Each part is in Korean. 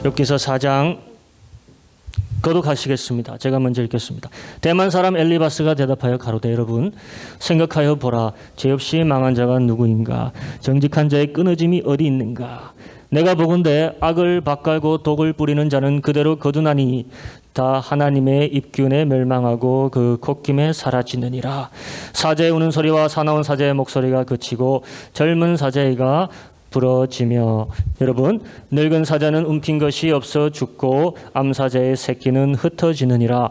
욥기서 4장 거듭하시겠습니다. 제가 먼저 읽겠습니다. 대만 사람 엘리바스가 대답하여 가로되 여러분 생각하여 보라. 죄 없이 망한 자가 누구인가? 정직한 자의 끊어짐이 어디 있는가? 내가 보건대 악을 밭갈고 독을 뿌리는 자는 그대로 거두나니 다 하나님의 입균에 멸망하고 그 콧김에 사라지느니라. 사자의 우는 소리와 사나운 사자의 목소리가 그치고 젊은 사자애가 부러지며 여러분 늙은 사자는 움킨 것이 없어 죽고 암사자의 새끼는 흩어지느니라.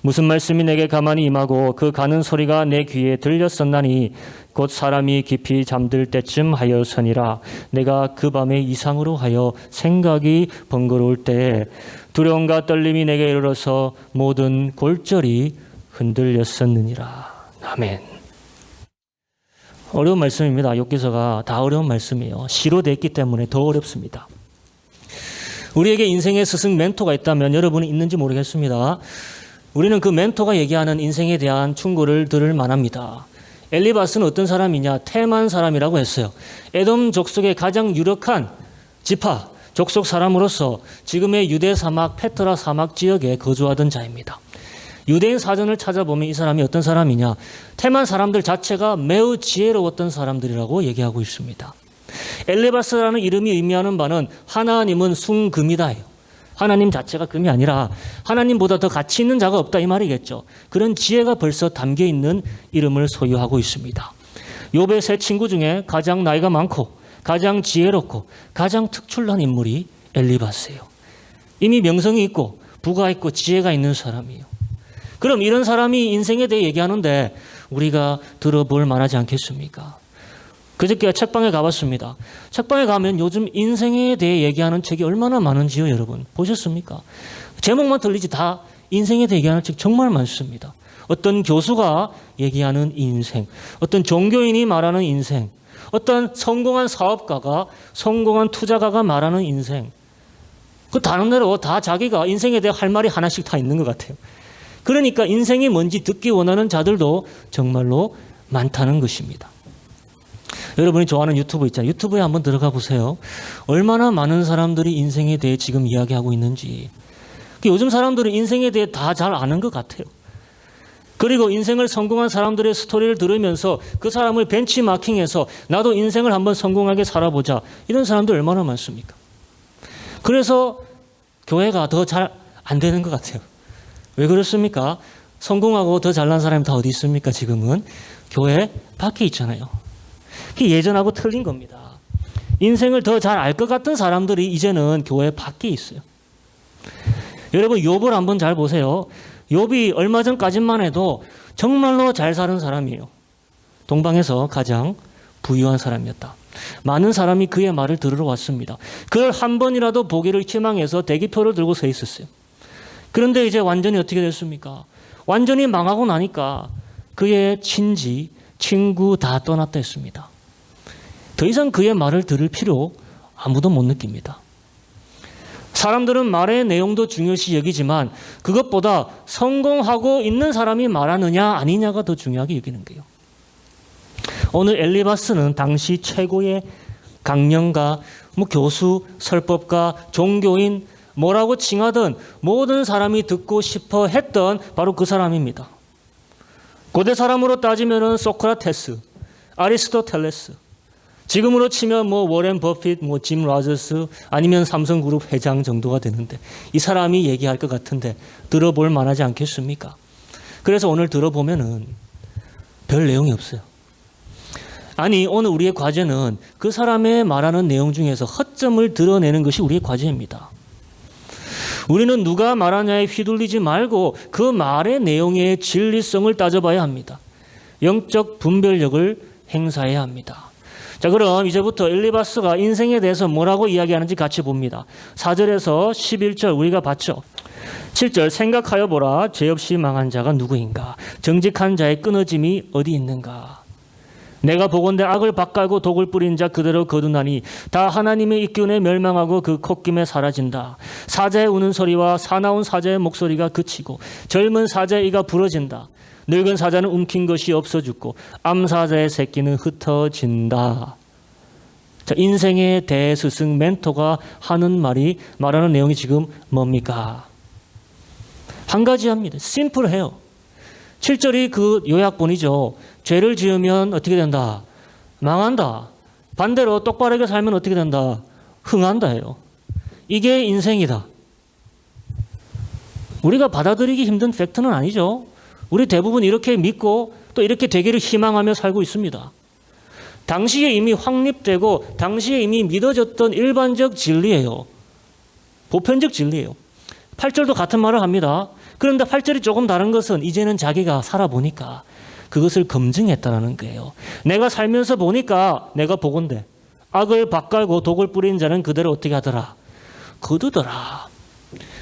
무슨 말씀이 내게 가만히 임하고 그 가는 소리가 내 귀에 들렸었나니 곧 사람이 깊이 잠들 때쯤 하여서니라. 내가 그 밤에 이상으로 하여 생각이 번거로울 때에 두려움과 떨림이 내게 이르러서 모든 골절이 흔들렸었느니라. 아멘. 어려운 말씀입니다. 욥기서가 다 어려운 말씀이에요. 시로 됐기 때문에 더 어렵습니다. 우리에게 인생의 스승 멘토가 있다면 여러분이 있는지 모르겠습니다. 우리는 그 멘토가 얘기하는 인생에 대한 충고를 들을 만합니다. 엘리바스는 어떤 사람이냐? 테만 사람이라고 했어요. 에돔 족속의 가장 유력한 지파 족속 사람으로서 지금의 유대 사막 페트라 사막 지역에 거주하던 자입니다. 유대인 사전을 찾아보면 이 사람이 어떤 사람이냐? 테만 사람들 자체가 매우 지혜로웠던 사람들이라고 얘기하고 있습니다. 엘리바스라는 이름이 의미하는 바는 하나님은 순금이다예요. 하나님 자체가 금이 아니라 하나님보다 더 가치 있는 자가 없다 이 말이겠죠. 그런 지혜가 벌써 담겨 있는 이름을 소유하고 있습니다. 욥의 세 친구 중에 가장 나이가 많고 가장 지혜롭고 가장 특출난 인물이 엘리바스예요. 이미 명성이 있고 부가 있고 지혜가 있는 사람이에요. 그럼 이런 사람이 인생에 대해 얘기하는데 우리가 들어볼 만하지 않겠습니까? 그저께 책방에 가봤습니다. 책방에 가면 요즘 인생에 대해 얘기하는 책이 얼마나 많은지요, 여러분. 보셨습니까? 제목만 들리지 다 인생에 대해 얘기하는 책 정말 많습니다. 어떤 교수가 얘기하는 인생, 어떤 종교인이 말하는 인생, 어떤 성공한 사업가가, 성공한 투자가가 말하는 인생. 그 다른 대로 다 자기가 인생에 대해 할 말이 하나씩 다 있는 것 같아요. 그러니까 인생이 뭔지 듣기 원하는 자들도 정말로 많다는 것입니다. 여러분이 좋아하는 유튜브 있잖아요. 유튜브에 한번 들어가 보세요. 얼마나 많은 사람들이 인생에 대해 지금 이야기하고 있는지. 요즘 사람들은 인생에 대해 다 잘 아는 것 같아요. 그리고 인생을 성공한 사람들의 스토리를 들으면서 그 사람을 벤치마킹해서 나도 인생을 한번 성공하게 살아보자. 이런 사람들 얼마나 많습니까? 그래서 교회가 더 잘 안 되는 것 같아요. 왜 그렇습니까? 성공하고 더 잘난 사람이 다 어디 있습니까? 지금은 교회 밖에 있잖아요. 그게 예전하고 틀린 겁니다. 인생을 더 잘 알 것 같은 사람들이 이제는 교회 밖에 있어요. 여러분 욥을 한번 잘 보세요. 욥이 얼마 전까지만 해도 정말로 잘 사는 사람이에요. 동방에서 가장 부유한 사람이었다. 많은 사람이 그의 말을 들으러 왔습니다. 그걸 한 번이라도 보기를 희망해서 대기표를 들고 서 있었어요. 그런데 이제 완전히 어떻게 됐습니까? 완전히 망하고 나니까 그의 친지, 친구 다 떠났다 했습니다. 더 이상 그의 말을 들을 필요 아무도 못 느낍니다. 사람들은 말의 내용도 중요시 여기지만 그것보다 성공하고 있는 사람이 말하느냐 아니냐가 더 중요하게 여기는 거예요. 오늘 엘리바스는 당시 최고의 강령가, 교수, 설법가, 종교인 뭐라고 칭하던 모든 사람이 듣고 싶어 했던 바로 그 사람입니다. 고대 사람으로 따지면 소크라테스, 아리스토텔레스, 지금으로 치면 워렌 버핏, 짐 라저스 아니면 삼성그룹 회장 정도가 되는데 이 사람이 얘기할 것 같은데 들어볼 만하지 않겠습니까? 그래서 오늘 들어보면은 별 내용이 없어요. 아니 오늘 우리의 과제는 그 사람의 말하는 내용 중에서 허점을 드러내는 것이 우리의 과제입니다. 우리는 누가 말하냐에 휘둘리지 말고 그 말의 내용의 진리성을 따져봐야 합니다. 영적 분별력을 행사해야 합니다. 자, 그럼 이제부터 엘리바스가 인생에 대해서 뭐라고 이야기하는지 같이 봅니다. 4절에서 11절 우리가 봤죠. 7절 생각하여 보라. 죄 없이 망한 자가 누구인가? 정직한 자의 끊어짐이 어디 있는가? 내가 보건대 악을 밭갈고 독을 뿌린 자 그대로 거두나니 다 하나님의 입균에 멸망하고 그 콧김에 사라진다. 사자의 우는 소리와 사나운 사자의 목소리가 그치고 젊은 사자의 이가 부러진다. 늙은 사자는 움킨 것이 없어 죽고 암사자의 새끼는 흩어진다. 자, 인생의 대스승 멘토가 하는 말하는 내용이 지금 뭡니까? 한 가지 합니다. 심플해요. 7절이 그 요약본이죠. 죄를 지으면 어떻게 된다? 망한다. 반대로 똑바르게 살면 어떻게 된다? 흥한다예요. 이게 인생이다. 우리가 받아들이기 힘든 팩트는 아니죠. 우리 대부분 이렇게 믿고 또 이렇게 되기를 희망하며 살고 있습니다. 당시에 이미 확립되고 당시에 이미 믿어졌던 일반적 진리예요. 보편적 진리예요. 8절도 같은 말을 합니다. 그런데 8절이 조금 다른 것은 이제는 자기가 살아보니까 그것을 검증했다는 거예요. 내가 살면서 보니까 내가 보건대 악을 밭갈고 독을 뿌린 자는 그대로 어떻게 하더라? 거두더라.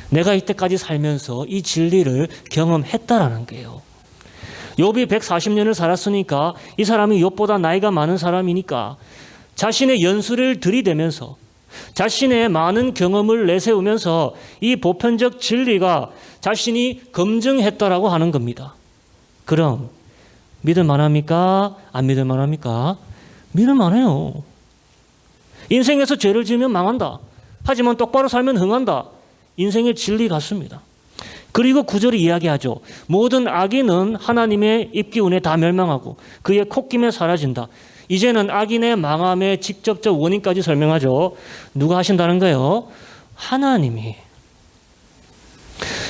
내가 이때까지 살면서 이 진리를 경험했다라는 거예요. 욥이 140년을 살았으니까 이 사람이 욥보다 나이가 많은 사람이니까 자신의 연수를 들이대면서 자신의 많은 경험을 내세우면서 이 보편적 진리가 자신이 검증했다라고 하는 겁니다. 그럼 믿을 만합니까? 안 믿을 만합니까? 믿을 만해요. 인생에서 죄를 지으면 망한다. 하지만 똑바로 살면 흥한다. 인생의 진리 같습니다. 그리고 9절이 이야기하죠. 모든 악인은 하나님의 입기운에 다 멸망하고 그의 콧김에 사라진다. 이제는 악인의 망함의 직접적 원인까지 설명하죠. 누가 하신다는 거예요? 하나님이.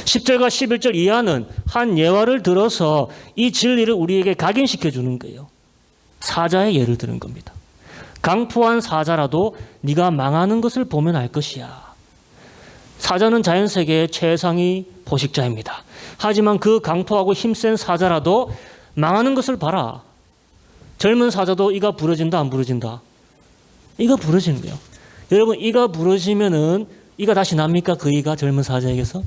10절과 11절 이하는 한 예화를 들어서 이 진리를 우리에게 각인시켜 주는 거예요. 사자의 예를 드는 겁니다. 강포한 사자라도 네가 망하는 것을 보면 알 것이야. 사자는 자연세계의 최상위 포식자입니다. 하지만 그 강포하고 힘센 사자라도 망하는 것을 봐라. 젊은 사자도 이가 부러진다 안 부러진다? 이가 부러지는 거예요. 여러분 이가 부러지면은 이가 다시 납니까? 그 이가 젊은 사자에게서?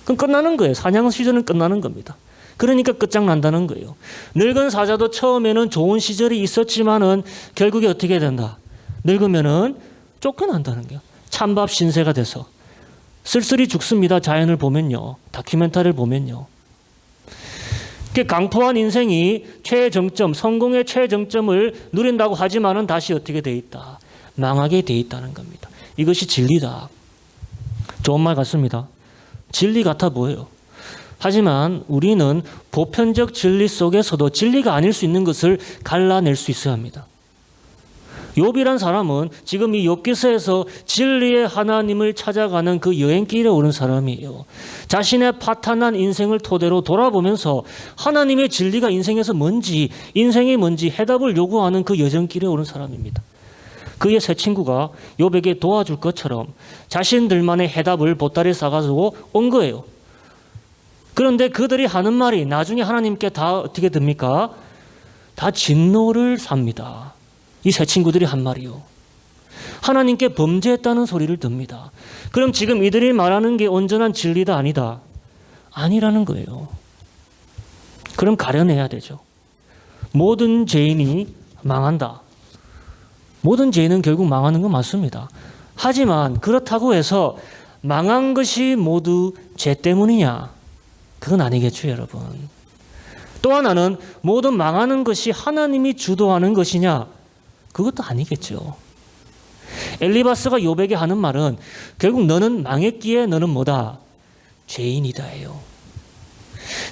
그럼 끝나는 거예요. 사냥 시절은 끝나는 겁니다. 그러니까 끝장난다는 거예요. 늙은 사자도 처음에는 좋은 시절이 있었지만은 결국에 어떻게 된다? 늙으면은 쫓겨난다는 거예요. 찬밥 신세가 돼서 쓸쓸히 죽습니다. 자연을 보면요. 다큐멘터리를 보면요. 강포한 인생이 최정점, 성공의 최정점을 누린다고 하지만은 다시 어떻게 돼 있다? 망하게 돼 있다는 겁니다. 이것이 진리다. 좋은 말 같습니다. 진리 같아 보여요. 하지만 우리는 보편적 진리 속에서도 진리가 아닐 수 있는 것을 갈라낼 수 있어야 합니다. 욥이란 사람은 지금 이 욥기서에서 진리의 하나님을 찾아가는 그 여행길에 오른 사람이에요. 자신의 파탄난 인생을 토대로 돌아보면서 하나님의 진리가 인생에서 뭔지, 인생이 뭔지 해답을 요구하는 그 여정길에 오른 사람입니다. 그의 세 친구가 욥에게 도와줄 것처럼 자신들만의 해답을 보따리에 싸가지고 온 거예요. 그런데 그들이 하는 말이 나중에 하나님께 다 어떻게 됩니까? 다 진노를 삽니다. 이 세 친구들이 한 말이요. 하나님께 범죄했다는 소리를 듭니다. 그럼 지금 이들이 말하는 게 온전한 진리다 아니다? 아니라는 거예요. 그럼 가려내야 되죠. 모든 죄인이 망한다. 모든 죄인은 결국 망하는 건 맞습니다. 하지만 그렇다고 해서 망한 것이 모두 죄 때문이냐? 그건 아니겠죠, 여러분. 또 하나는 모든 망하는 것이 하나님이 주도하는 것이냐? 그것도 아니겠죠. 엘리바스가 욥에게 하는 말은 결국 너는 망했기에 너는 뭐다? 죄인이다예요.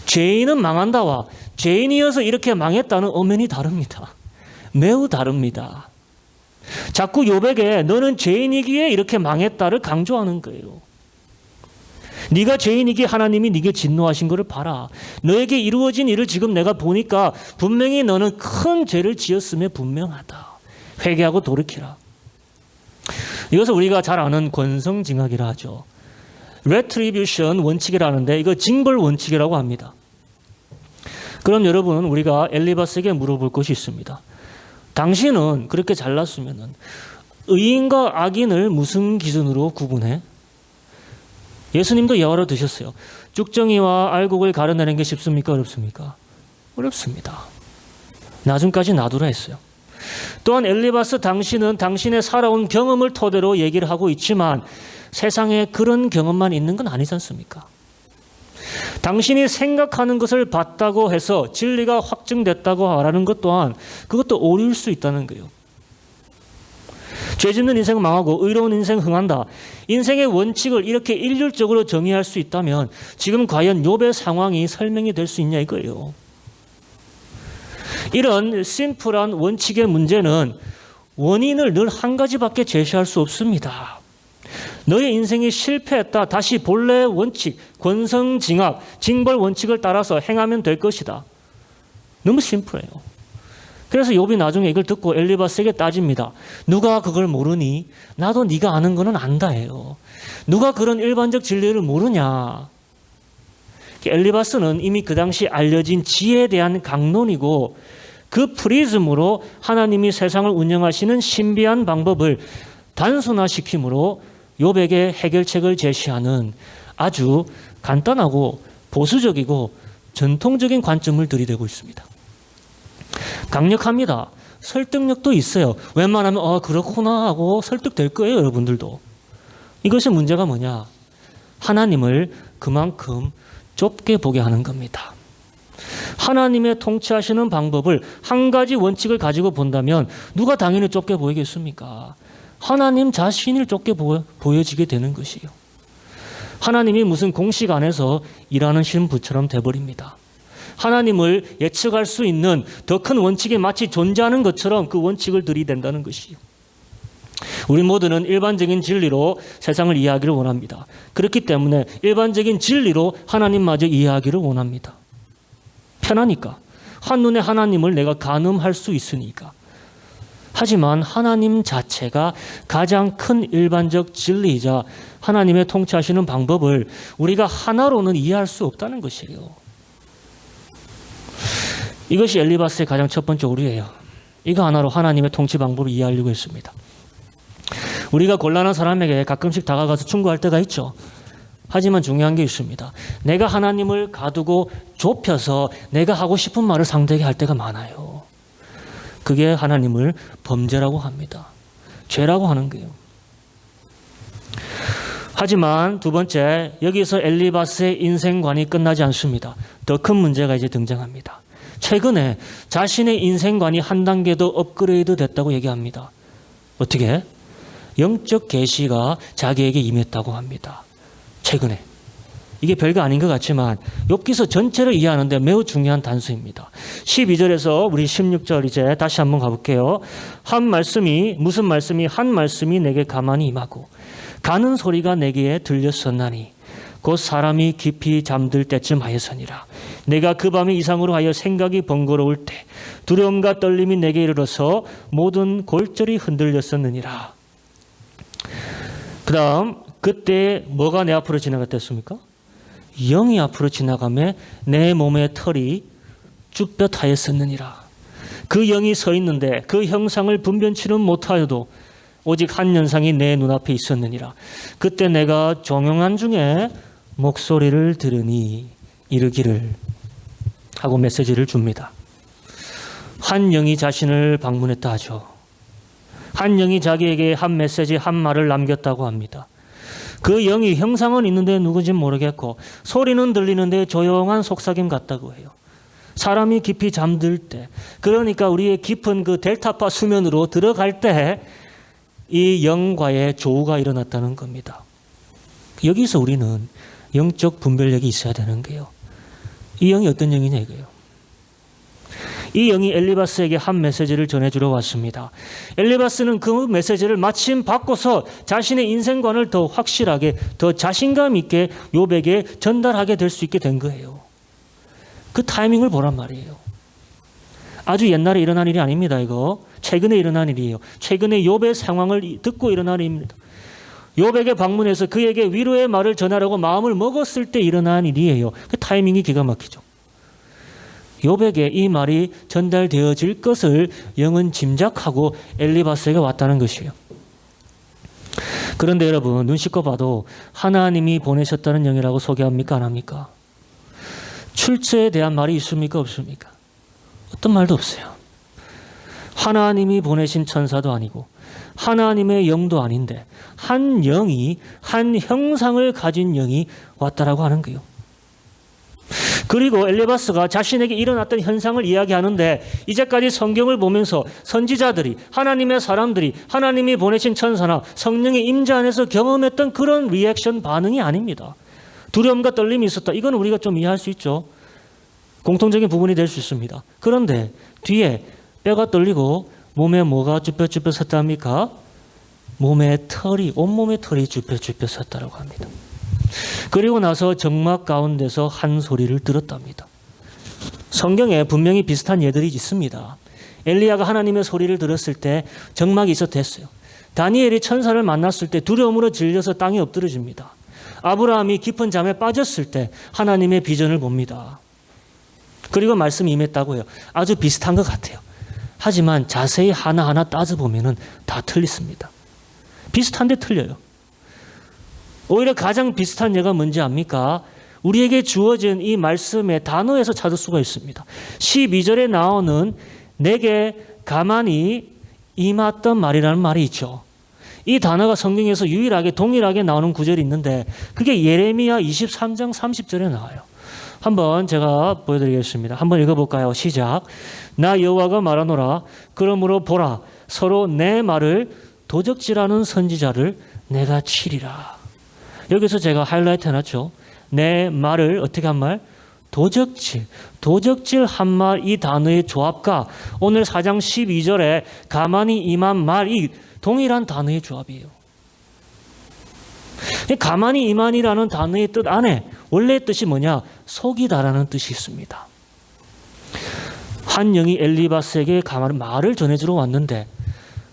죄인은 망한다와 죄인이어서 이렇게 망했다는 엄연히 다릅니다. 매우 다릅니다. 자꾸 욥에게 너는 죄인이기에 이렇게 망했다를 강조하는 거예요. 네가 죄인이기에 하나님이 네게 진노하신 것을 봐라. 너에게 이루어진 일을 지금 내가 보니까 분명히 너는 큰 죄를 지었음에 분명하다. 회개하고 돌이키라. 이것을 우리가 잘 아는 권성징악이라 하죠. 레트리뷰션 원칙이라는데 이거 징벌 원칙이라고 합니다. 그럼 여러분 우리가 엘리바스에게 물어볼 것이 있습니다. 당신은 그렇게 잘났으면 의인과 악인을 무슨 기준으로 구분해? 예수님도 예화로 드셨어요. 쭉정이와 알곡을 가려내는 게 쉽습니까? 어렵습니까? 어렵습니다. 나중까지 놔두라 했어요. 또한 엘리바스 당신은 당신의 살아온 경험을 토대로 얘기를 하고 있지만 세상에 그런 경험만 있는 건 아니지 않습니까? 당신이 생각하는 것을 봤다고 해서 진리가 확증됐다고 말하는 것 또한 그것도 오류일 수 있다는 거예요. 죄 짓는 인생 망하고 의로운 인생 흥한다. 인생의 원칙을 이렇게 일률적으로 정의할 수 있다면 지금 과연 욥의 상황이 설명이 될 수 있냐 이거예요. 이런 심플한 원칙의 문제는 원인을 늘 한 가지밖에 제시할 수 없습니다. 너의 인생이 실패했다. 다시 본래의 원칙, 권성징악, 징벌 원칙을 따라서 행하면 될 것이다. 너무 심플해요. 그래서 욥이 나중에 이걸 듣고 엘리바스에게 따집니다. 누가 그걸 모르니? 나도 네가 아는 거는 안다예요. 누가 그런 일반적 진리를 모르냐? 엘리바스는 이미 그 당시 알려진 지혜에 대한 강론이고 그 프리즘으로 하나님이 세상을 운영하시는 신비한 방법을 단순화시킴으로 욥에게 해결책을 제시하는 아주 간단하고 보수적이고 전통적인 관점을 들이대고 있습니다. 강력합니다. 설득력도 있어요. 웬만하면 그렇구나 하고 설득될 거예요, 여러분들도. 이것이 문제가 뭐냐? 하나님을 그만큼 좁게 보게 하는 겁니다. 하나님의 통치하시는 방법을 한 가지 원칙을 가지고 본다면 누가 당연히 좁게 보이겠습니까? 하나님 자신을 좁게 보여지게 되는 것이요. 하나님이 무슨 공식 안에서 일하는 신부처럼 돼버립니다. 하나님을 예측할 수 있는 더 큰 원칙이 마치 존재하는 것처럼 그 원칙을 들이댄다는 것이요. 우리 모두는 일반적인 진리로 세상을 이해하기를 원합니다. 그렇기 때문에 일반적인 진리로 하나님마저 이해하기를 원합니다. 편하니까. 한눈에 하나님을 내가 가늠할 수 있으니까. 하지만 하나님 자체가 가장 큰 일반적 진리이자 하나님의 통치하시는 방법을 우리가 하나로는 이해할 수 없다는 것이에요. 이것이 엘리바스의 가장 첫 번째 오류예요. 이거 하나로 하나님의 통치 방법을 이해하려고 했습니다. 우리가 곤란한 사람에게 가끔씩 다가가서 충고할 때가 있죠. 하지만 중요한 게 있습니다. 내가 하나님을 가두고 좁혀서 내가 하고 싶은 말을 상대에게 할 때가 많아요. 그게 하나님을 범죄라고 합니다. 죄라고 하는 거예요. 하지만 두 번째, 여기서 엘리바스의 인생관이 끝나지 않습니다. 더 큰 문제가 이제 등장합니다. 최근에 자신의 인생관이 한 단계 더 업그레이드 됐다고 얘기합니다. 어떻게? 영적 계시가 자기에게 임했다고 합니다. 최근에. 이게 별거 아닌 것 같지만 욥기서 전체를 이해하는데 매우 중요한 단서입니다. 12절에서 우리 16절 이제 다시 한번 가볼게요. 한 말씀이 내게 가만히 임하고 가는 소리가 내게 들렸었나니 곧 사람이 깊이 잠들 때쯤 하였으니라. 내가 그 밤에 이상으로 하여 생각이 번거로울 때 두려움과 떨림이 내게 이르러서 모든 골절이 흔들렸었느니라. 그 다음 그때 뭐가 내 앞으로 지나갔댔습니까? 영이 앞으로 지나가며 내 몸의 털이 쭈뼛하였었느니라. 그 영이 서 있는데 그 형상을 분변치는 못하여도 오직 한 현상이 내 눈앞에 있었느니라. 그때 내가 종용한 중에 목소리를 들으니 이르기를 하고 메시지를 줍니다. 한 영이 자신을 방문했다 하죠. 한 영이 자기에게 한 메시지, 한 말을 남겼다고 합니다. 그 영이 형상은 있는데 누구인지는 모르겠고 소리는 들리는데 조용한 속삭임 같다고 해요. 사람이 깊이 잠들 때, 그러니까 우리의 깊은 그 델타파 수면으로 들어갈 때 이 영과의 조우가 일어났다는 겁니다. 여기서 우리는 영적 분별력이 있어야 되는 거예요. 이 영이 어떤 영이냐 이거예요. 이 영이 엘리바스에게 한 메시지를 전해주러 왔습니다. 엘리바스는 그 메시지를 마침 받고서 자신의 인생관을 더 확실하게, 더 자신감 있게 욥에게 전달하게 될 수 있게 된 거예요. 그 타이밍을 보란 말이에요. 아주 옛날에 일어난 일이 아닙니다. 이거 최근에 일어난 일이에요. 최근에 욥의 상황을 듣고 일어난 일입니다. 욥에게 방문해서 그에게 위로의 말을 전하려고 마음을 먹었을 때 일어난 일이에요. 그 타이밍이 기가 막히죠. 욥에게 이 말이 전달되어질 것을 영은 짐작하고 엘리바스에게 왔다는 것이에요. 그런데 여러분, 눈 씻고 봐도 하나님이 보내셨다는 영이라고 소개합니까? 안 합니까? 출처에 대한 말이 있습니까? 없습니까? 어떤 말도 없어요. 하나님이 보내신 천사도 아니고 하나님의 영도 아닌데 한 영이, 한 형상을 가진 영이 왔다라고 하는 거예요. 그리고 엘리바스가 자신에게 일어났던 현상을 이야기하는데 이제까지 성경을 보면서 선지자들이 하나님의 사람들이 하나님이 보내신 천사나 성령의 임재 안에서 경험했던 그런 리액션 반응이 아닙니다. 두려움과 떨림이 있었다. 이건 우리가 좀 이해할 수 있죠. 공통적인 부분이 될 수 있습니다. 그런데 뒤에 뼈가 떨리고 몸에 뭐가 쭈뼛쭈뼛 섰답니까? 온몸의 털이 쭈뼛쭈뼛 섰다고 합니다. 그리고 나서 정막 가운데서 한 소리를 들었답니다. 성경에 분명히 비슷한 예들이 있습니다. 엘리야가 하나님의 소리를 들었을 때 정막이 있었댔어요. 다니엘이 천사를 만났을 때 두려움으로 질려서 땅에 엎드러집니다. 아브라함이 깊은 잠에 빠졌을 때 하나님의 비전을 봅니다. 그리고 말씀이 임했다고 해요. 아주 비슷한 것 같아요. 하지만 자세히 하나하나 따져보면 다 틀렸습니다. 비슷한데 틀려요. 오히려 가장 비슷한 예가 뭔지 압니까? 우리에게 주어진 이 말씀의 단어에서 찾을 수가 있습니다. 12절에 나오는 내게 가만히 임했던 말이라는 말이 있죠. 이 단어가 성경에서 유일하게 동일하게 나오는 구절이 있는데 그게 예레미야 23장 30절에 나와요. 한번 제가 보여드리겠습니다. 한번 읽어볼까요? 시작. 나 여호와가 말하노라. 그러므로 보라. 서로 내 말을 도적질하는 선지자를 내가 치리라. 여기서 제가 하이라이트 해놨죠. 내 말을 어떻게 한 말? 도적질 한 말 이 단어의 조합과 오늘 4장 12절에 가만히 임한 말이 동일한 단어의 조합이에요. 가만히 임한이라는 단어의 뜻 안에 원래의 뜻이 뭐냐? 속이다라는 뜻이 있습니다. 한 영이 엘리바스에게 말을 전해주러 왔는데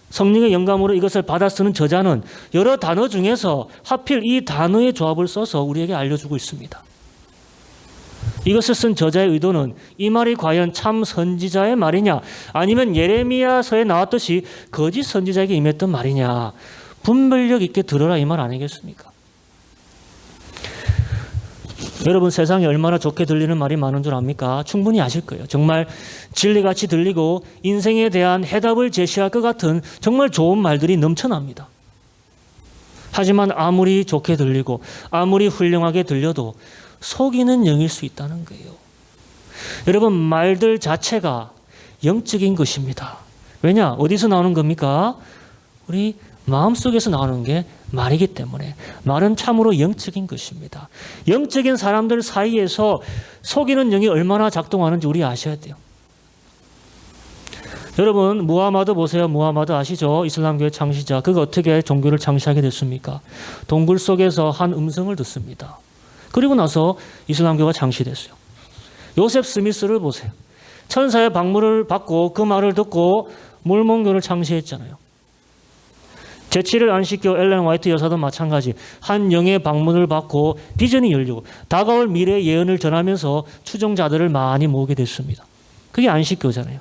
성령의 영감으로 이것을 받아 쓰는 저자는 여러 단어 중에서 하필 이 단어의 조합을 써서 우리에게 알려주고 있습니다. 이것을 쓴 저자의 의도는 이 말이 과연 참 선지자의 말이냐 아니면 예레미야서에 나왔듯이 거짓 선지자에게 임했던 말이냐 분별력 있게 들어라 이 말 아니겠습니까? 여러분 세상에 얼마나 좋게 들리는 말이 많은 줄 압니까? 충분히 아실 거예요. 정말 진리같이 들리고 인생에 대한 해답을 제시할 것 같은 정말 좋은 말들이 넘쳐납니다. 하지만 아무리 좋게 들리고 아무리 훌륭하게 들려도 속이는 영일 수 있다는 거예요. 여러분 말들 자체가 영적인 것입니다. 왜냐? 어디서 나오는 겁니까? 우리 마음속에서 나오는 게 말이기 때문에 말은 참으로 영적인 것입니다. 영적인 사람들 사이에서 속이는 영이 얼마나 작동하는지 우리 아셔야 돼요. 여러분 무하마드 보세요. 무하마드 아시죠? 이슬람교의 창시자. 그가 어떻게 종교를 창시하게 됐습니까? 동굴 속에서 한 음성을 듣습니다. 그리고 나서 이슬람교가 창시됐어요. 요셉 스미스를 보세요. 천사의 방문을 받고 그 말을 듣고 몰몬교를 창시했잖아요. 제7일 안식교 엘렌 화이트 여사도 마찬가지. 한 영의 방문을 받고 비전이 열리고 다가올 미래의 예언을 전하면서 추종자들을 많이 모으게 됐습니다. 그게 안식교잖아요.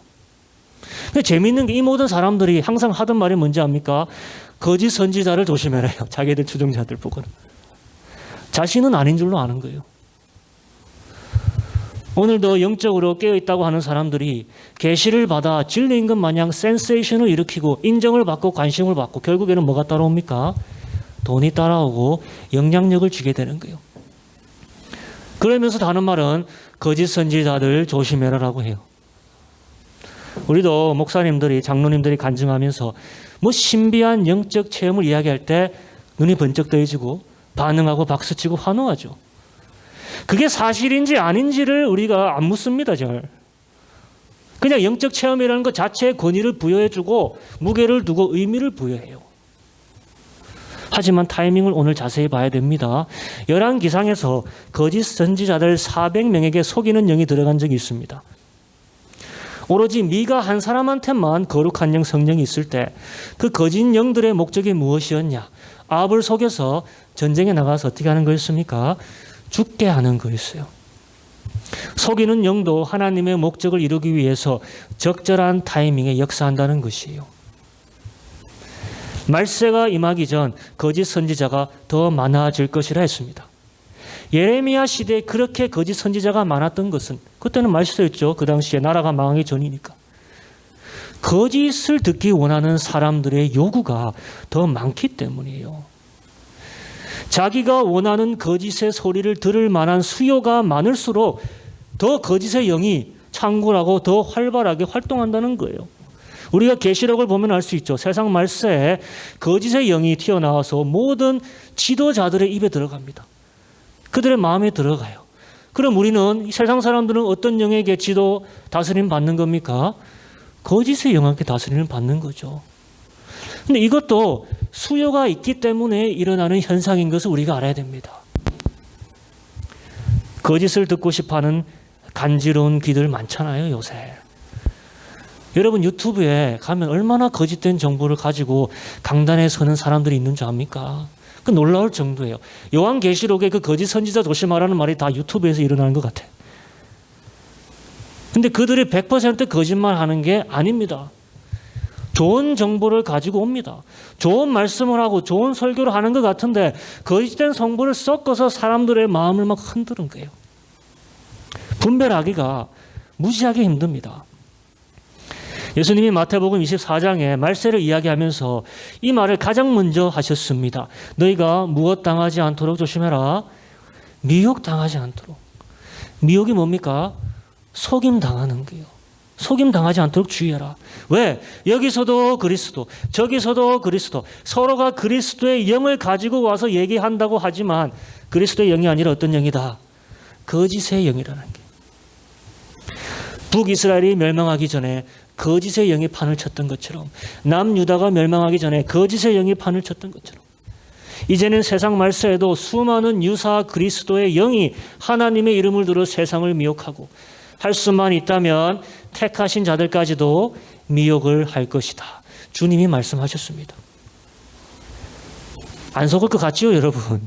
근데 재미있는 게 이 모든 사람들이 항상 하던 말이 뭔지 압니까? 거짓 선지자를 조심해라요. 자기들 추종자들 보고는. 자신은 아닌 줄로 아는 거예요. 오늘도 영적으로 깨어있다고 하는 사람들이 계시를 받아 진리인 것 마냥 센세이션을 일으키고 인정을 받고 관심을 받고 결국에는 뭐가 따라옵니까? 돈이 따라오고 영향력을 주게 되는 거예요. 그러면서 하는 말은 거짓 선지자들 조심해라라고 해요. 우리도 목사님들이 장로님들이 간증하면서 뭐 신비한 영적 체험을 이야기할 때 눈이 번쩍 떠지고 반응하고 박수치고 환호하죠. 그게 사실인지 아닌지를 우리가 안 묻습니다. 잘. 그냥 영적 체험이라는 것 자체에 권위를 부여해주고 무게를 두고 의미를 부여해요. 하지만 타이밍을 오늘 자세히 봐야 됩니다. 열왕기상에서 거짓 선지자들 400명에게 속이는 영이 들어간 적이 있습니다. 오로지 미가 한 사람한테만 거룩한 영 성령이 있을 때 그 거짓 영들의 목적이 무엇이었냐? 아합을 속여서 전쟁에 나가서 어떻게 하는 거였습니까? 죽게 하는 거였어요. 속이는 영도 하나님의 목적을 이루기 위해서 적절한 타이밍에 역사한다는 것이에요. 말세가 임하기 전 거짓 선지자가 더 많아질 것이라 했습니다. 예레미야 시대에 그렇게 거짓 선지자가 많았던 것은 그때는 말세였죠. 그 당시에 나라가 망하기 전이니까. 거짓을 듣기 원하는 사람들의 요구가 더 많기 때문이에요. 자기가 원하는 거짓의 소리를 들을 만한 수요가 많을수록 더 거짓의 영이 창궐하고 더 활발하게 활동한다는 거예요. 우리가 계시록을 보면 알 수 있죠. 세상 말세에 거짓의 영이 튀어나와서 모든 지도자들의 입에 들어갑니다. 그들의 마음에 들어가요. 그럼 우리는 세상 사람들은 어떤 영에게 지도 다스림 받는 겁니까? 거짓의 영한테 다스림을 받는 거죠. 근데 이것도 수요가 있기 때문에 일어나는 현상인 것을 우리가 알아야 됩니다. 거짓을 듣고 싶어하는 간지러운 귀들 많잖아요, 요새. 여러분 유튜브에 가면 얼마나 거짓된 정보를 가지고 강단에 서는 사람들이 있는 줄 압니까? 그 놀라울 정도예요. 요한계시록에 그 거짓 선지자 조심하라는 말이 다 유튜브에서 일어나는 것 같아요. 근데 그들이 100% 거짓말하는 게 아닙니다. 좋은 정보를 가지고 옵니다. 좋은 말씀을 하고 좋은 설교를 하는 것 같은데 거짓된 정보를 섞어서 사람들의 마음을 막 흔드는 거예요. 분별하기가 무지하게 힘듭니다. 예수님이 마태복음 24장에 말세를 이야기하면서 이 말을 가장 먼저 하셨습니다. 너희가 무엇 당하지 않도록 조심해라. 미혹 당하지 않도록. 미혹이 뭡니까? 속임 당하는 거예요. 속임 당하지 않도록 주의해라. 왜? 여기서도 그리스도, 저기서도 그리스도, 서로가 그리스도의 영을 가지고 와서 얘기한다고 하지만 그리스도의 영이 아니라 어떤 영이다? 거짓의 영이라는 게. 북이스라엘이 멸망하기 전에 거짓의 영이 판을 쳤던 것처럼, 남유다가 멸망하기 전에 거짓의 영이 판을 쳤던 것처럼, 이제는 세상 말세에도 수많은 유사 그리스도의 영이 하나님의 이름을 들어 세상을 미혹하고, 할 수만 있다면 택하신 자들까지도 미혹을 할 것이다. 주님이 말씀하셨습니다. 안 속을 것 같지요, 여러분?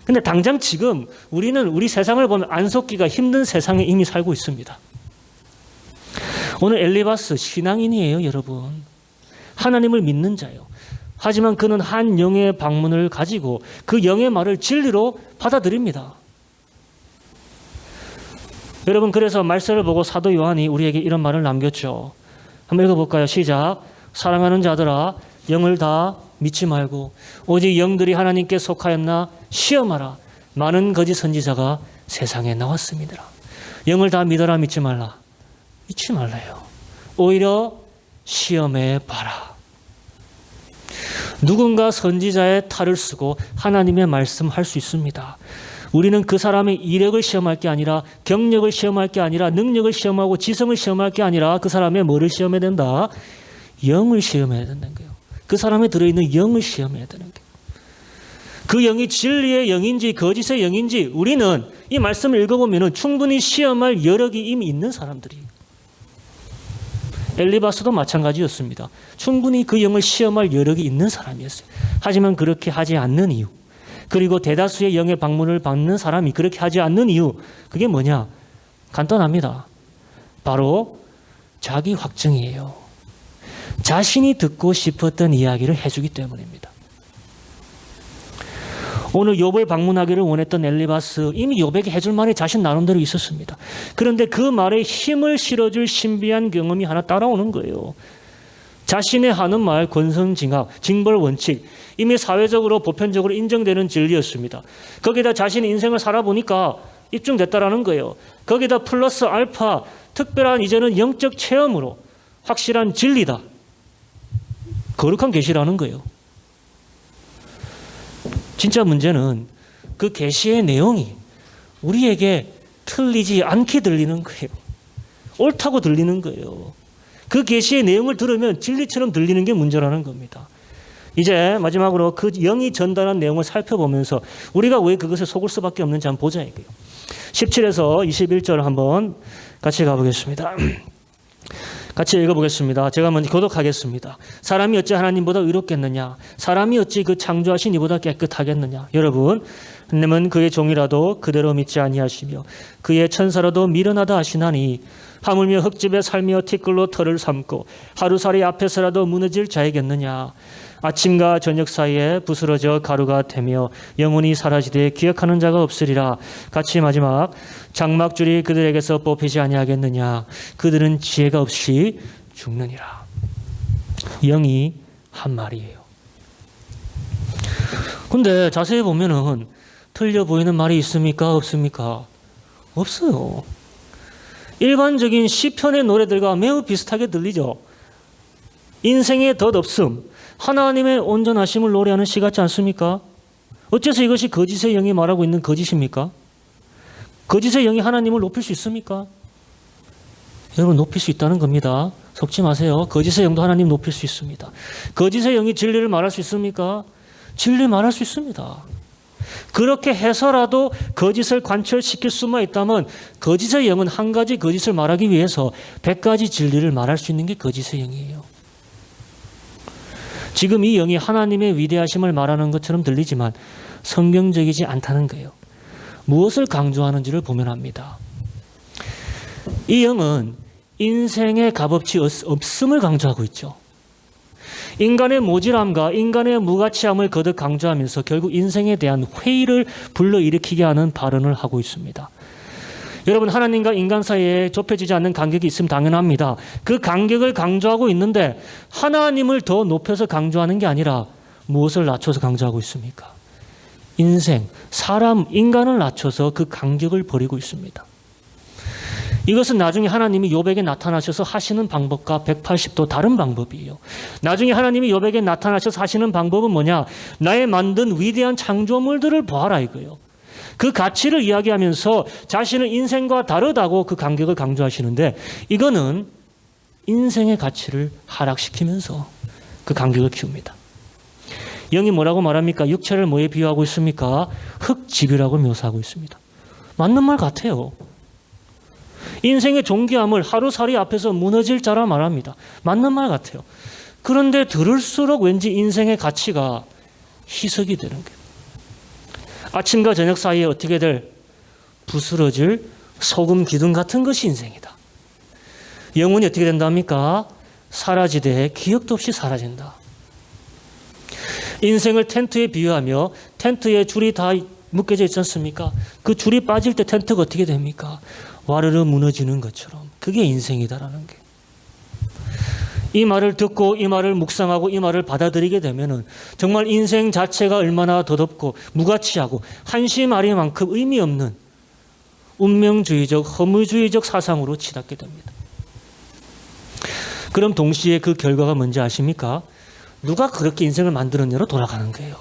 근데 당장 지금 우리는 우리 세상을 보면 안 속기가 힘든 세상에 이미 살고 있습니다. 오늘 엘리바스 신앙인이에요, 여러분. 하나님을 믿는 자예요. 하지만 그는 한 영의 방문을 가지고 그 영의 말을 진리로 받아들입니다. 여러분, 그래서 말세를 보고 사도 요한이 우리에게 이런 말을 남겼죠. 한번 읽어볼까요? 시작. 사랑하는 자들아, 영을 다 믿지 말고 오직 영들이 하나님께 속하였나 시험하라. 많은 거짓 선지자가 세상에 나왔습니다. 영을 다 믿어라, 믿지 말라. 믿지 말라요. 오히려 시험해 봐라. 누군가 선지자의 탈을 쓰고 하나님의 말씀할 수 있습니다. 우리는 그 사람의 이력을 시험할 게 아니라, 경력을 시험할 게 아니라, 능력을 시험하고 지성을 시험할 게 아니라 그 사람의 뭐를 시험해야 된다? 영을 시험해야 된다는 거예요. 그 사람에 들어있는 영을 시험해야 되는 거예요. 그 영이 진리의 영인지 거짓의 영인지 우리는 이 말씀을 읽어보면 충분히 시험할 여력이 이미 있는 사람들이에요. 엘리바스도 마찬가지였습니다. 충분히 그 영을 시험할 여력이 있는 사람이었어요. 하지만 그렇게 하지 않는 이유, 그리고 대다수의 영의 방문을 받는 사람이 그렇게 하지 않는 이유, 그게 뭐냐? 간단합니다. 바로 자기 확증이에요. 자신이 듣고 싶었던 이야기를 해주기 때문입니다. 오늘 욥을 방문하기를 원했던 엘리바스, 이미 욥에게 해줄 말이 자신 나름대로 있었습니다. 그런데 그 말에 힘을 실어줄 신비한 경험이 하나 따라오는 거예요. 자신의 하는 말, 권선징악, 징벌원칙, 이미 사회적으로 보편적으로 인정되는 진리였습니다. 거기다 자신의 인생을 살아보니까 입증됐다라는 거예요. 거기다 플러스 알파, 특별한 이제는 영적 체험으로 확실한 진리다. 거룩한 계시라는 거예요. 진짜 문제는 그 계시의 내용이 우리에게 틀리지 않게 들리는 거예요. 옳다고 들리는 거예요. 그 계시의 내용을 들으면 진리처럼 들리는 게 문제라는 겁니다. 이제 마지막으로 그 영이 전달한 내용을 살펴보면서 우리가 왜 그것에 속을 수밖에 없는지 한번 보자 이거예요. 17에서 21절 한번 같이 가보겠습니다. 같이 읽어보겠습니다. 제가 먼저 교독하겠습니다. 사람이 어찌 하나님보다 의롭겠느냐? 사람이 어찌 그 창조하신 이보다 깨끗하겠느냐? 여러분, 하나님은 그의 종이라도 그대로 믿지 아니하시며 그의 천사라도 미련하다 하시나니 하물며 흙집에 살며 티끌로 털을 삼고 하루살이 앞에서라도 무너질 자이겠느냐? 아침과 저녁 사이에 부스러져 가루가 되며 영혼이 사라지되 기억하는 자가 없으리라. 같이 마지막. 장막줄이 그들에게서 뽑히지 아니하겠느냐? 그들은 지혜가 없이 죽느니라. 영이 한 말이에요. 근데 자세히 보면은 틀려 보이는 말이 있습니까? 없습니까? 없어요. 일반적인 시편의 노래들과 매우 비슷하게 들리죠. 인생의 덧없음, 하나님의 온전하심을 노래하는 시 같지 않습니까? 어째서 이것이 거짓의 영이 말하고 있는 거짓입니까? 거짓의 영이 하나님을 높일 수 있습니까? 여러분, 높일 수 있다는 겁니다. 속지 마세요. 거짓의 영도 하나님 높일 수 있습니다. 거짓의 영이 진리를 말할 수 있습니까? 진리를 말할 수 있습니다. 그렇게 해서라도 거짓을 관철시킬 수만 있다면 거짓의 영은 한 가지 거짓을 말하기 위해서 100가지 진리를 말할 수 있는 게 거짓의 영이에요. 지금 이 영이 하나님의 위대하심을 말하는 것처럼 들리지만 성경적이지 않다는 거예요. 무엇을 강조하는지를 보면 합니다. 이 영은 인생의 값어치 없음을 강조하고 있죠. 인간의 모질함과 인간의 무가치함을 거듭 강조하면서 결국 인생에 대한 회의를 불러일으키게 하는 발언을 하고 있습니다. 여러분, 하나님과 인간 사이에 좁혀지지 않는 간격이 있으면 당연합니다. 그 간격을 강조하고 있는데 하나님을 더 높여서 강조하는 게 아니라 무엇을 낮춰서 강조하고 있습니까? 인생, 사람, 인간을 낮춰서 그 간격을 버리고 있습니다. 이것은 나중에 하나님이 욥에게 나타나셔서 하시는 방법과 180도 다른 방법이에요. 나중에 하나님이 욥에게 나타나셔서 하시는 방법은 뭐냐? 나의 만든 위대한 창조물들을 보아라 이거예요. 그 가치를 이야기하면서 자신은 인생과 다르다고 그 간격을 강조하시는데 이거는 인생의 가치를 하락시키면서 그 간격을 키웁니다. 영이 뭐라고 말합니까? 육체를 뭐에 비유하고 있습니까? 흙집이라고 묘사하고 있습니다. 맞는 말 같아요. 인생의 존귀함을 하루살이 앞에서 무너질 자라 말합니다. 맞는 말 같아요. 그런데 들을수록 왠지 인생의 가치가 희석이 되는 거예요. 아침과 저녁 사이에 어떻게 될 부스러질 소금 기둥 같은 것이 인생이다. 영혼이 어떻게 된답니까? 사라지되 기억도 없이 사라진다. 인생을 텐트에 비유하며 텐트에 줄이 다 묶여져 있지 않습니까? 그 줄이 빠질 때 텐트가 어떻게 됩니까? 와르르 무너지는 것처럼. 그게 인생이다라는 게. 이 말을 듣고 이 말을 묵상하고 이 말을 받아들이게 되면은 정말 인생 자체가 얼마나 덧없고 무가치하고 한심아리만큼 의미 없는 운명주의적, 허무주의적 사상으로 치닫게 됩니다. 그럼 동시에 그 결과가 뭔지 아십니까? 누가 그렇게 인생을 만들었냐로 돌아가는 거예요.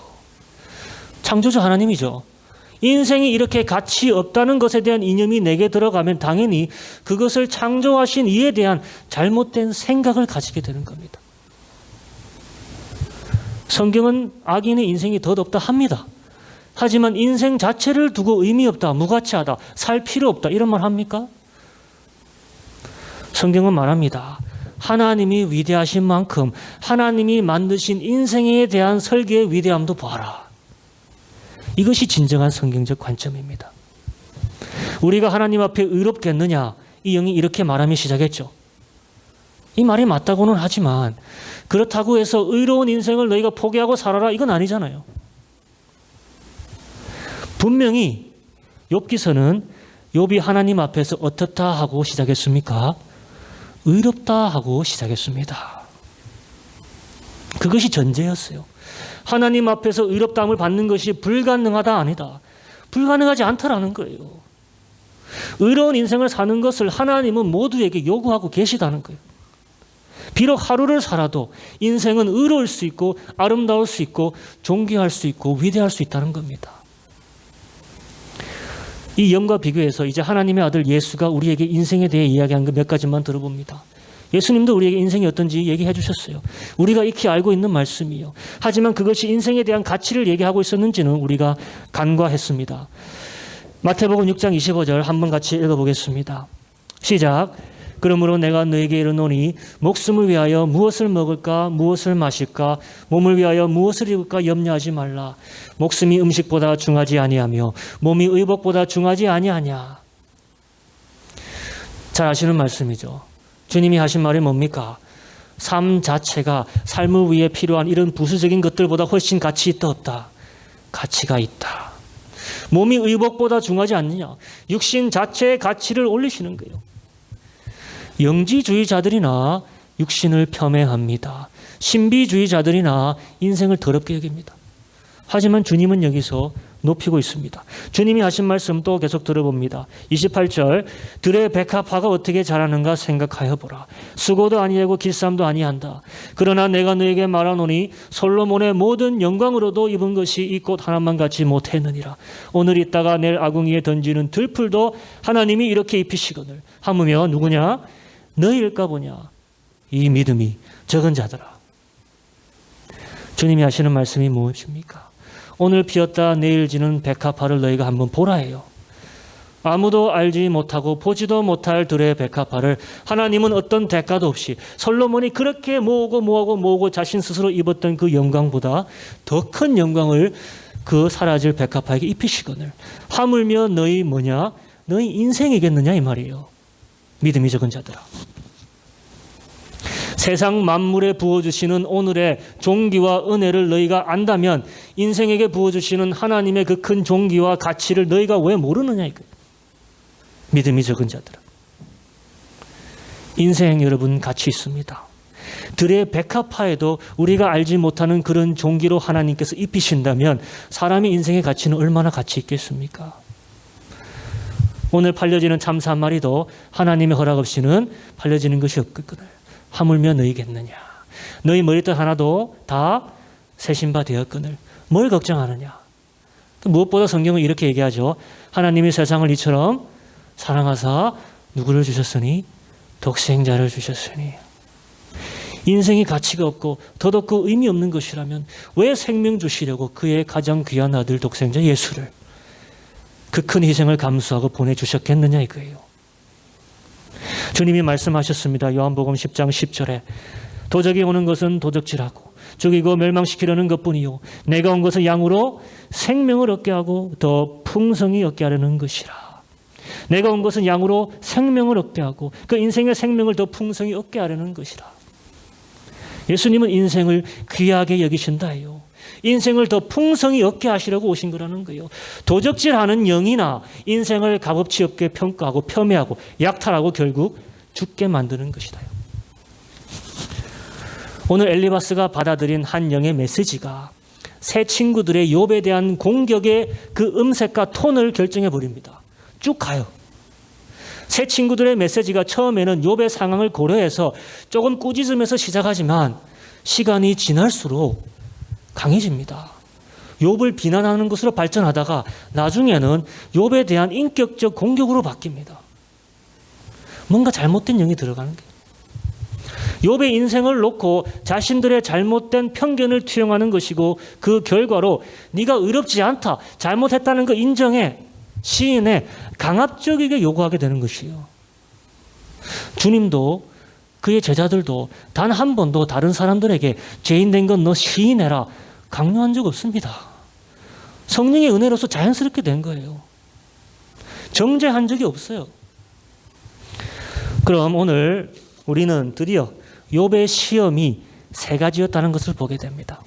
창조주 하나님이죠. 인생이 이렇게 가치 없다는 것에 대한 이념이 내게 들어가면 당연히 그것을 창조하신 이에 대한 잘못된 생각을 가지게 되는 겁니다. 성경은 악인의 인생이 덧없다 합니다. 하지만 인생 자체를 두고 의미 없다, 무가치하다, 살 필요 없다 이런 말 합니까? 성경은 말합니다. 하나님이 위대하신 만큼 하나님이 만드신 인생에 대한 설계의 위대함도 보아라. 이것이 진정한 성경적 관점입니다. 우리가 하나님 앞에 의롭겠느냐? 이 영이 이렇게 말하며 시작했죠. 이 말이 맞다고는 하지만 그렇다고 해서 의로운 인생을 너희가 포기하고 살아라 이건 아니잖아요. 분명히 욥기서는 욥이 하나님 앞에서 어떻다 하고 시작했습니까? 의롭다 하고 시작했습니다. 그것이 전제였어요. 하나님 앞에서 의롭다함을 받는 것이 불가능하다 아니다. 불가능하지 않다라는 거예요. 의로운 인생을 사는 것을 하나님은 모두에게 요구하고 계시다는 거예요. 비록 하루를 살아도 인생은 의로울 수 있고 아름다울 수 있고 존귀할 수 있고 위대할 수 있다는 겁니다. 이 영과 비교해서 이제 하나님의 아들 예수가 우리에게 인생에 대해 이야기한 것 몇 가지만 들어봅니다. 예수님도 우리에게 인생이 어떤지 얘기해 주셨어요. 우리가 익히 알고 있는 말씀이요. 하지만 그것이 인생에 대한 가치를 얘기하고 있었는지는 우리가 간과했습니다. 마태복음 6장 25절 한번 같이 읽어보겠습니다. 시작. 그러므로 내가 너에게 이르노니 목숨을 위하여 무엇을 먹을까 무엇을 마실까 몸을 위하여 무엇을 입을까 염려하지 말라. 목숨이 음식보다 중하지 아니하며 몸이 의복보다 중하지 아니하냐. 잘 아시는 말씀이죠. 주님이 하신 말이 뭡니까? 삶 자체가 삶을 위해 필요한 이런 부수적인 것들보다 훨씬 가치 있다 없다? 가치가 있다. 몸이 의복보다 중하지 않느냐? 육신 자체의 가치를 올리시는 거예요. 영지주의자들이나 육신을 폄훼합니다. 신비주의자들이나 인생을 더럽게 여깁니다. 하지만 주님은 여기서 높이고 있습니다. 주님이 하신 말씀 또 계속 들어봅니다. 28절 들의 백합화가 어떻게 자라는가 생각하여 보라. 수고도 아니하고 길쌈도 아니한다. 그러나 내가 너에게 말하노니 솔로몬의 모든 영광으로도 입은 것이 이 꽃 하나만 같이 못했느니라. 오늘 있다가 내일 아궁이에 던지는 들풀도 하나님이 이렇게 입히시거늘 하무며 누구냐? 너희일까 보냐. 이 믿음이 적은 자들아. 주님이 하시는 말씀이 무엇입니까? 오늘 피었다 내일 지는 백합화를 너희가 한번 보라 해요. 아무도 알지 못하고 보지도 못할 들의 백합화를 하나님은 어떤 대가도 없이 솔로몬이 그렇게 모으고 자신 스스로 입었던 그 영광보다 더 큰 영광을 그 사라질 백합화에게 입히시거늘 하물며 너희 뭐냐? 너희 인생이겠느냐 이 말이에요. 믿음이 적은 자들아. 세상 만물에 부어주시는 오늘의 종기와 은혜를 너희가 안다면 인생에게 부어주시는 하나님의 그 큰 종기와 가치를 너희가 왜 모르느냐 이거예요. 믿음이 적은 자들은. 인생 여러분 가치 있습니다. 들의 백합화에도 우리가 알지 못하는 그런 종기로 하나님께서 입히신다면 사람의 인생의 가치는 얼마나 가치 있겠습니까? 오늘 팔려지는 참새 한 마리도 하나님의 허락 없이는 팔려지는 것이 없거든요. 하물며 너희겠느냐. 너희 머리털 하나도 다 세신 바 되었거늘 뭘 걱정하느냐. 무엇보다 성경은 이렇게 얘기하죠. 하나님이 세상을 이처럼 사랑하사 누구를 주셨으니? 독생자를 주셨으니. 인생이 가치가 없고 더덥고 의미 없는 것이라면 왜 생명 주시려고 그의 가장 귀한 아들 독생자 예수를 그 큰 희생을 감수하고 보내주셨겠느냐 이거예요. 주님이 말씀하셨습니다. 요한복음 10장 10절에 도적이 오는 것은 도적질하고 죽이고 멸망시키려는 것뿐이요 내가 온 것은 양으로 생명을 얻게 하고 더 풍성히 얻게 하려는 것이라. 내가 온 것은 양으로 생명을 얻게 하고 그 인생의 생명을 더 풍성히 얻게 하려는 것이라. 예수님은 인생을 귀하게 여기신다요. 인생을 더 풍성히 얻게 하시려고 오신 거라는 거예요. 도적질하는 영이나 인생을 값어치 없게 평가하고 폄훼하고 약탈하고 결국 죽게 만드는 것이다. 오늘 엘리바스가 받아들인 한 영의 메시지가 새 친구들의 욥에 대한 공격의 그 음색과 톤을 결정해 버립니다. 쭉 가요. 새 친구들의 메시지가 처음에는 욥의 상황을 고려해서 조금 꾸짖으면서 시작하지만 시간이 지날수록 강해집니다. 욥을 비난하는 것으로 발전하다가 나중에는 욥에 대한 인격적 공격으로 바뀝니다. 뭔가 잘못된 영이 들어가는 거예요. 욥의 인생을 놓고 자신들의 잘못된 편견을 투영하는 것이고 그 결과로 네가 의롭지 않다, 잘못했다는 거 인정해 시인에 강압적이게 요구하게 되는 것이에요. 주님도 그의 제자들도 단 한 번도 다른 사람들에게 죄인 된 건 너 시인해라 강요한 적 없습니다. 성령의 은혜로서 자연스럽게 된 거예요. 정죄한 적이 없어요. 그럼 오늘 우리는 드디어 욥의 시험이 세 가지였다는 것을 보게 됩니다.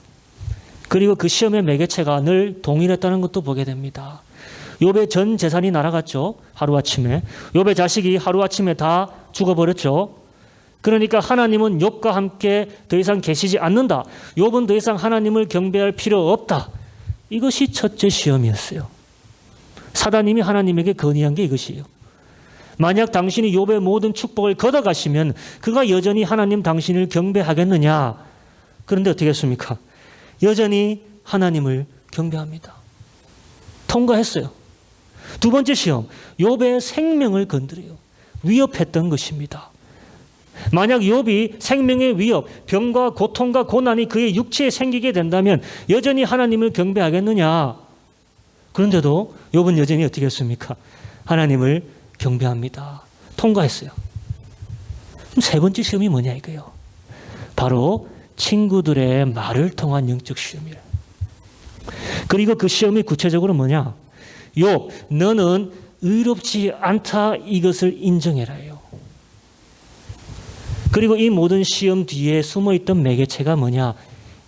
그리고 그 시험의 매개체가 늘 동일했다는 것도 보게 됩니다. 욥의 전 재산이 날아갔죠. 하루아침에. 욥의 자식이 하루아침에 다 죽어버렸죠. 그러니까 하나님은 욥과 함께 더 이상 계시지 않는다. 욥은 더 이상 하나님을 경배할 필요 없다. 이것이 첫째 시험이었어요. 사단님이 하나님에게 건의한 게 이것이에요. 만약 당신이 욥의 모든 축복을 걷어가시면 그가 여전히 하나님 당신을 경배하겠느냐. 그런데 어떻게 했습니까? 여전히 하나님을 경배합니다. 통과했어요. 두 번째 시험, 욥의 생명을 건드려요. 위협했던 것입니다. 만약 욥이 생명의 위협, 병과 고통과 고난이 그의 육체에 생기게 된다면 여전히 하나님을 경배하겠느냐? 그런데도 욥은 여전히 어떻게 했습니까? 하나님을 경배합니다. 통과했어요. 그럼 세 번째 시험이 뭐냐 이거예요. 바로 친구들의 말을 통한 영적 시험이에요. 그리고 그 시험이 구체적으로 뭐냐? 욥, 너는 의롭지 않다 이것을 인정해라요. 그리고 이 모든 시험 뒤에 숨어있던 매개체가 뭐냐?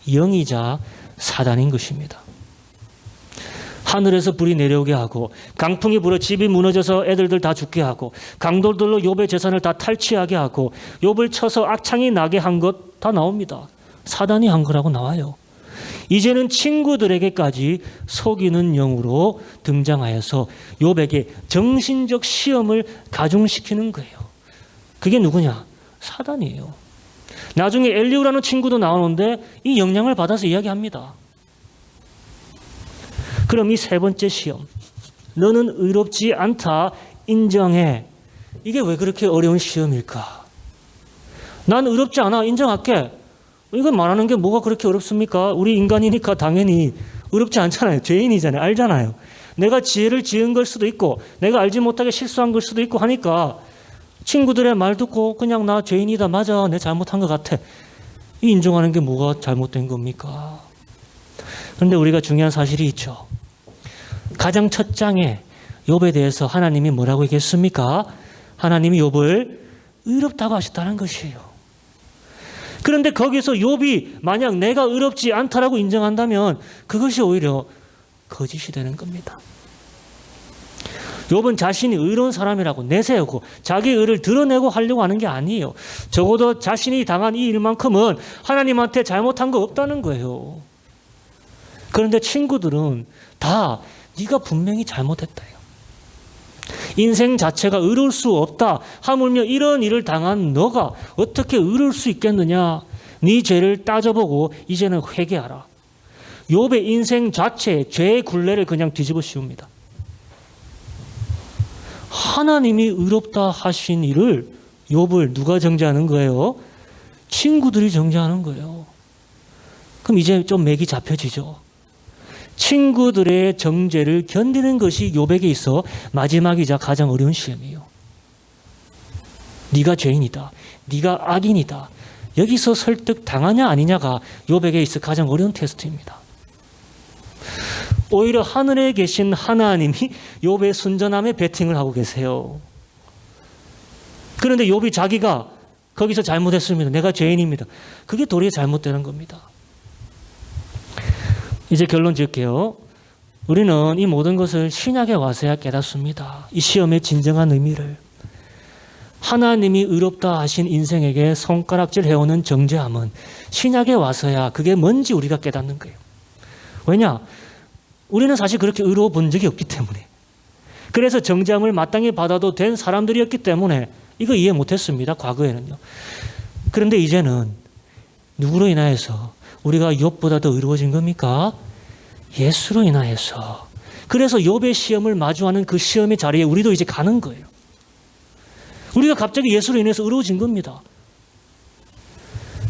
영이자 사단인 것입니다. 하늘에서 불이 내려오게 하고 강풍이 불어 집이 무너져서 애들들 다 죽게 하고 강돌들로 욥의 재산을 다 탈취하게 하고 욥을 쳐서 악창이 나게 한 것 다 나옵니다. 사단이 한 거라고 나와요. 이제는 친구들에게까지 속이는 영으로 등장하여서 욥에게 정신적 시험을 가중시키는 거예요. 그게 누구냐? 사단이에요. 나중에 엘리후라는 친구도 나오는데 이 영향을 받아서 이야기합니다. 그럼 이 세 번째 시험, 너는 의롭지 않다 인정해. 이게 왜 그렇게 어려운 시험일까? 난 의롭지 않아 인정할게. 이건 말하는 게 뭐가 그렇게 어렵습니까? 우리 인간이니까 당연히 의롭지 않잖아요. 죄인이잖아요. 알잖아요. 내가 지혜를 지은 걸 수도 있고 내가 알지 못하게 실수한 걸 수도 있고 하니까 친구들의 말 듣고 그냥 나 죄인이다. 맞아. 내 잘못한 것 같아. 이 인정하는 게 뭐가 잘못된 겁니까? 그런데 우리가 중요한 사실이 있죠. 가장 첫 장에 욥에 대해서 하나님이 뭐라고 얘기했습니까? 하나님이 욥을 의롭다고 하셨다는 것이에요. 그런데 거기서 욥이 만약 내가 의롭지 않다라고 인정한다면 그것이 오히려 거짓이 되는 겁니다. 욥은 자신이 의로운 사람이라고 내세우고 자기 의를 드러내고 하려고 하는 게 아니에요. 적어도 자신이 당한 이 일만큼은 하나님한테 잘못한 거 없다는 거예요. 그런데 친구들은 다 네가 분명히 잘못했다요. 인생 자체가 의로울 수 없다. 하물며 이런 일을 당한 너가 어떻게 의로울 수 있겠느냐. 네 죄를 따져보고 이제는 회개하라. 욥의 인생 자체에 죄의 굴레를 그냥 뒤집어 씌웁니다. 하나님이 의롭다 하신 일을 욥을 누가 정죄하는 거예요? 친구들이 정죄하는 거예요. 그럼 이제 좀 맥이 잡혀지죠. 친구들의 정죄를 견디는 것이 욥에게 있어 마지막이자 가장 어려운 시험이에요. 네가 죄인이다. 네가 악인이다. 여기서 설득 당하냐 아니냐가 욥에게 있어 가장 어려운 테스트입니다. 오히려 하늘에 계신 하나님이 욥의 순전함에 베팅을 하고 계세요. 그런데 욥이 자기가 거기서 잘못했습니다. 내가 죄인입니다. 그게 도리어 잘못되는 겁니다. 이제 결론 지을게요. 우리는 이 모든 것을 신약에 와서야 깨닫습니다. 이 시험의 진정한 의미를. 하나님이 의롭다 하신 인생에게 손가락질 해오는 정죄함은 신약에 와서야 그게 뭔지 우리가 깨닫는 거예요. 왜냐? 우리는 사실 그렇게 의로워 본 적이 없기 때문에. 그래서 정죄함을 마땅히 받아도 된 사람들이었기 때문에 이거 이해 못했습니다. 과거에는요. 그런데 이제는 누구로 인하여서 우리가 욥보다 더 의로워진 겁니까? 예수로 인하여서. 그래서 욥의 시험을 마주하는 그 시험의 자리에 우리도 이제 가는 거예요. 우리가 갑자기 예수로 인해서 의로워진 겁니다.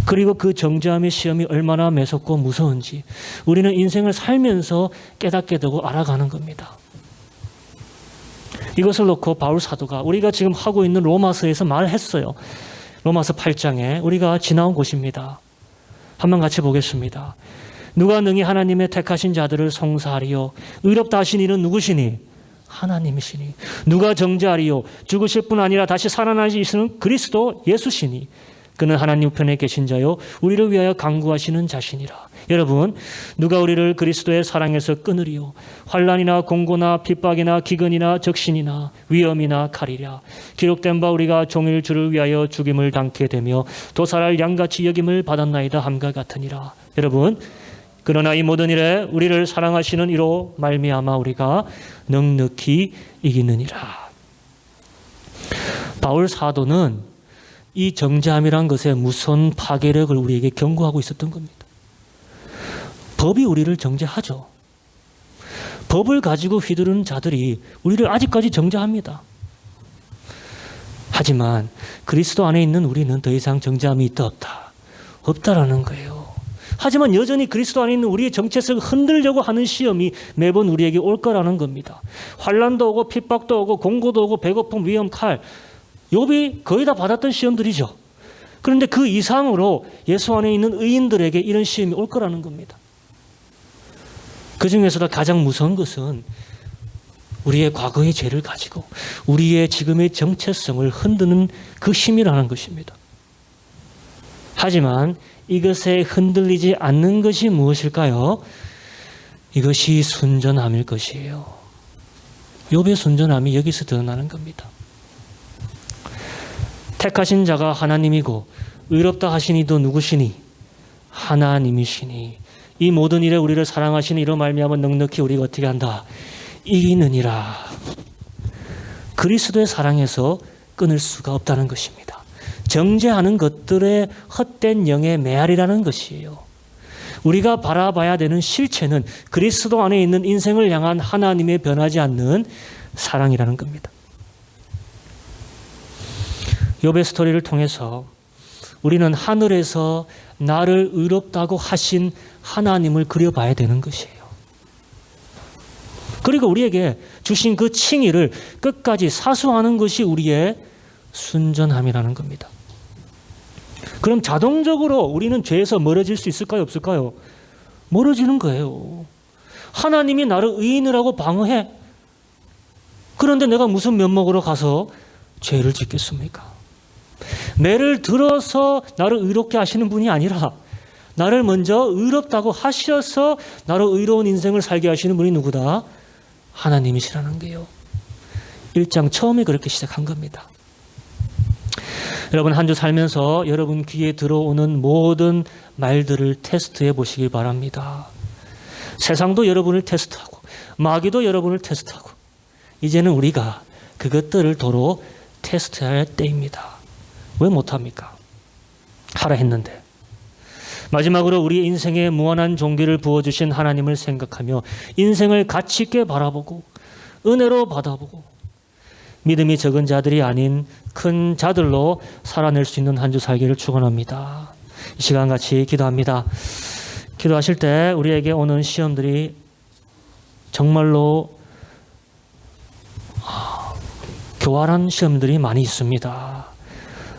그리고 그 정죄함의 시험이 얼마나 매섭고 무서운지 우리는 인생을 살면서 깨닫게 되고 알아가는 겁니다. 이것을 놓고 바울 사도가 우리가 지금 하고 있는 로마서에서 말했어요. 로마서 8장에 우리가 지나온 곳입니다. 한번 같이 보겠습니다. 누가 능히 하나님의 택하신 자들을 송사하리요. 의롭다 하신 이는 누구시니? 하나님이시니. 누가 정죄하리요. 죽으실 뿐 아니라 다시 살아나시는 그리스도 예수시니. 그는 하나님 편에 계신 자요 우리를 위하여 간구하시는 자신이라. 여러분, 누가 우리를 그리스도의 사랑에서 끊으리요. 환난이나 공고나 핍박이나 기근이나 적신이나 위험이나 칼이랴. 기록된 바 우리가 종일 주를 위하여 죽임을 당케 되며 도살할 양같이 여김을 받았나이다 함과 같으니라. 여러분, 그러나 이 모든 일에 우리를 사랑하시는 이로 말미암아 우리가 넉넉히 이기느니라. 바울 사도는 이 정죄함이란 것의 무서운 파괴력을 우리에게 경고하고 있었던 겁니다. 법이 우리를 정죄하죠. 법을 가지고 휘두르는 자들이 우리를 아직까지 정죄합니다. 하지만 그리스도 안에 있는 우리는 더 이상 정죄함이 있다 없다. 없다라는 거예요. 하지만 여전히 그리스도 안에 있는 우리의 정체성을 흔들려고 하는 시험이 매번 우리에게 올 거라는 겁니다. 환난도 오고 핍박도 오고 공고도 오고 배고픔, 위험, 칼. 욥이 거의 다 받았던 시험들이죠. 그런데 그 이상으로 예수 안에 있는 의인들에게 이런 시험이 올 거라는 겁니다. 그 중에서도 가장 무서운 것은 우리의 과거의 죄를 가지고 우리의 지금의 정체성을 흔드는 그 힘이라는 것입니다. 하지만 이것에 흔들리지 않는 것이 무엇일까요? 이것이 순전함일 것이에요. 욥의 순전함이 여기서 드러나는 겁니다. 택하신 자가 하나님이고 의롭다 하신 이도 누구시니? 하나님이시니. 이 모든 일에 우리를 사랑하시는 이로 말미암아 넉넉히 우리가 어떻게 한다? 이기느니라. 그리스도의 사랑에서 끊을 수가 없다는 것입니다. 정죄하는 것들의 헛된 영의 메아리라는 것이에요. 우리가 바라봐야 되는 실체는 그리스도 안에 있는 인생을 향한 하나님의 변하지 않는 사랑이라는 겁니다. 욥의 스토리를 통해서 우리는 하늘에서 나를 의롭다고 하신 하나님을 그려봐야 되는 것이에요. 그리고 우리에게 주신 그 칭의를 끝까지 사수하는 것이 우리의 순전함이라는 겁니다. 그럼 자동적으로 우리는 죄에서 멀어질 수 있을까요? 없을까요? 멀어지는 거예요. 하나님이 나를 의인이라고 방어해. 그런데 내가 무슨 면목으로 가서 죄를 짓겠습니까? 매를 들어서 나를 의롭게 하시는 분이 아니라 나를 먼저 의롭다고 하셔서 나를 의로운 인생을 살게 하시는 분이 누구다? 하나님이시라는 게요. 1장 처음에 그렇게 시작한 겁니다. 여러분 한 주 살면서 여러분 귀에 들어오는 모든 말들을 테스트해 보시기 바랍니다. 세상도 여러분을 테스트하고 마귀도 여러분을 테스트하고 이제는 우리가 그것들을 도로 테스트할 때입니다. 왜 못합니까? 하라 했는데. 마지막으로 우리 인생에 무한한 종기를 부어주신 하나님을 생각하며 인생을 가치 있게 바라보고 은혜로 받아보고 믿음이 적은 자들이 아닌 큰 자들로 살아낼 수 있는 한 주 살기를 축원합니다. 이 시간 같이 기도합니다. 기도하실 때 우리에게 오는 시험들이 정말로 교활한 시험들이 많이 있습니다.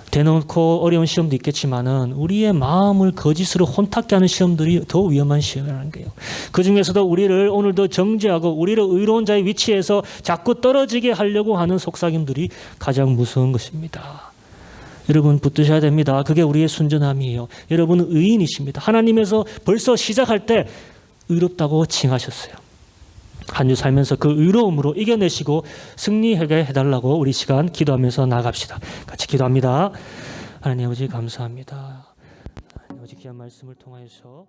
대놓고 어려운 시험도 있겠지만은 우리의 마음을 거짓으로 혼탁게 하는 시험들이 더 위험한 시험이라는 거예요. 그 중에서도 우리를 오늘도 정죄하고 우리를 의로운 자의 위치에서 자꾸 떨어지게 하려고 하는 속삭임들이 가장 무서운 것입니다. 여러분 붙드셔야 됩니다. 그게 우리의 순전함이에요. 여러분은 의인이십니다. 하나님에서 벌써 시작할 때 의롭다고 칭하셨어요. 한 주 살면서 그 의로움으로 이겨내시고 승리하게 해달라고 우리 시간 기도하면서 나갑시다. 같이 기도합니다. 하나님 아버지 감사합니다. 하나님 아버지 귀한 말씀을 통하여서